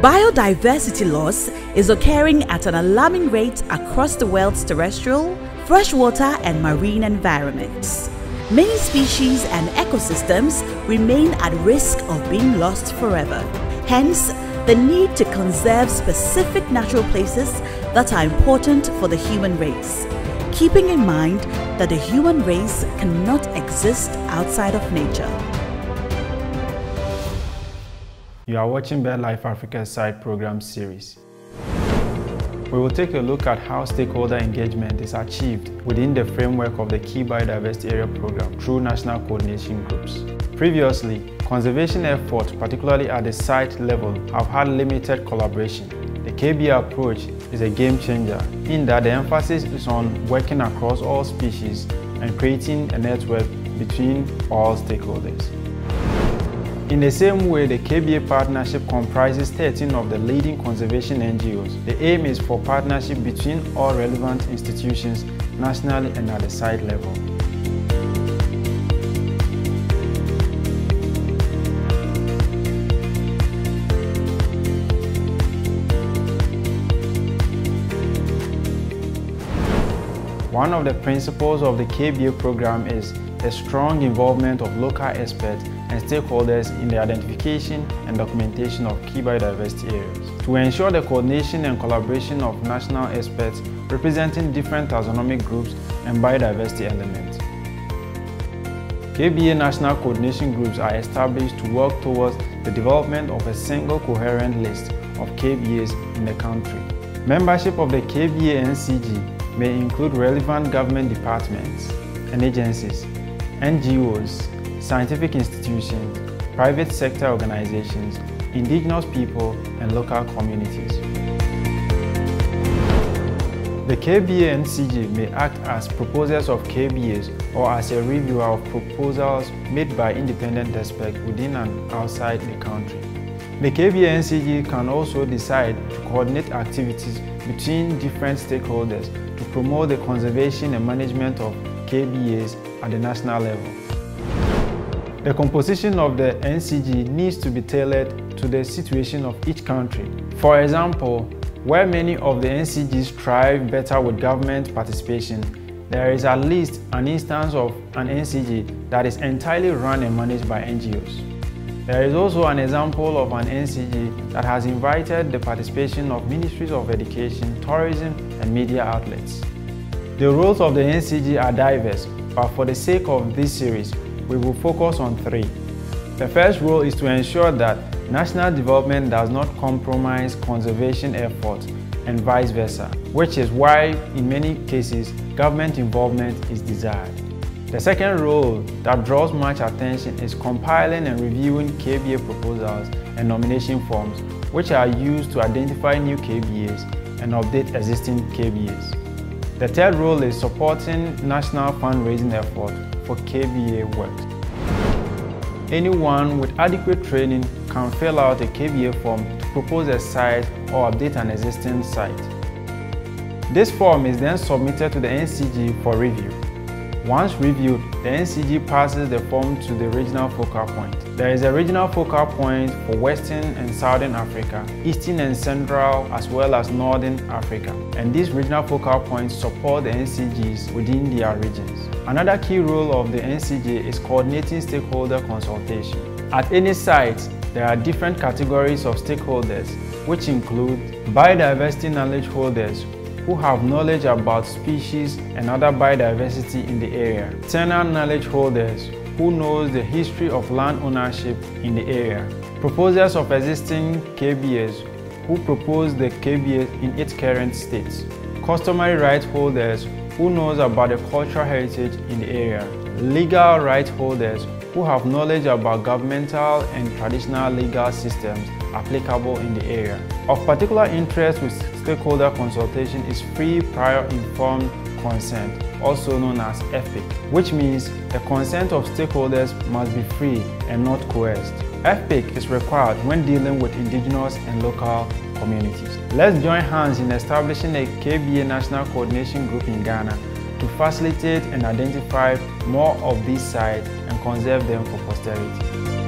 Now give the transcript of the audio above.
Biodiversity loss is occurring at an alarming rate across the world's terrestrial, freshwater and marine environments. Many species and ecosystems remain at risk of being lost forever. Hence, the need to conserve specific natural places that are important for the human race, keeping in mind that the human race cannot exist outside of nature. You are watching BirdLife Africa's Side Program series. We will take a look at how stakeholder engagement is achieved within the framework of the Key Biodiversity Area Program through national coordination groups. Previously, conservation efforts, particularly at the site level, have had limited collaboration. The KBA approach is a game changer in that the emphasis is on working across all species and creating a network between all stakeholders. In the same way, the KBA partnership comprises 13 of the leading conservation NGOs. The aim is for partnership between all relevant institutions nationally and at the site level. One of the principles of the KBA program is the strong involvement of local experts and stakeholders in the identification and documentation of key biodiversity areas. To ensure the coordination and collaboration of national experts representing different taxonomic groups and biodiversity elements. KBA national coordination groups are established to work towards the development of a single coherent list of KBAs in the country. Membership of the KBA NCG may include relevant government departments and agencies, NGOs, scientific institutions, private sector organizations, indigenous people, and local communities. The KBA NCG may act as proposers of KBAs or as a reviewer of proposals made by independent experts within and outside the country. The KBA NCG can also decide to coordinate activities between different stakeholders to promote the conservation and management of KBAs at the national level. The composition of the NCG needs to be tailored to the situation of each country. For example, where many of the NCGs thrive better with government participation, there is at least an instance of an NCG that is entirely run and managed by NGOs. There is also an example of an NCG that has invited the participation of ministries of education, tourism, and media outlets. The roles of the NCG are diverse, but for the sake of this series, we will focus on three. The first role is to ensure that national development does not compromise conservation efforts and vice versa, which is why, in many cases, government involvement is desired. The second role that draws much attention is compiling and reviewing KBA proposals and nomination forms, which are used to identify new KBAs and update existing KBAs. The third role is supporting national fundraising efforts for KBA work. Anyone with adequate training can fill out a KBA form to propose a site or update an existing site. This form is then submitted to the NCG for review. Once reviewed, the NCG passes the form to the regional focal point. There is a regional focal point for Western and Southern Africa, Eastern and Central, as well as Northern Africa. And these regional focal points support the NCGs within their regions. Another key role of the NCG is coordinating stakeholder consultation. At any site, there are different categories of stakeholders, which include biodiversity knowledge holders, who have knowledge about species and other biodiversity in the area. Tenure knowledge holders, who knows the history of land ownership in the area. Proposers of existing KBAs, who propose the KBA in its current state. Customary rights holders, who knows about the cultural heritage in the area. Legal rights holders, who have knowledge about governmental and traditional legal systems applicable in the area. Of particular interest with stakeholder consultation is free prior informed consent, also known as FPIC, which means the consent of stakeholders must be free and not coerced. FPIC is required when dealing with indigenous and local communities. Let's join hands in establishing a KBA National Coordination Group in Ghana to facilitate and identify more of these sites and conserve them for posterity.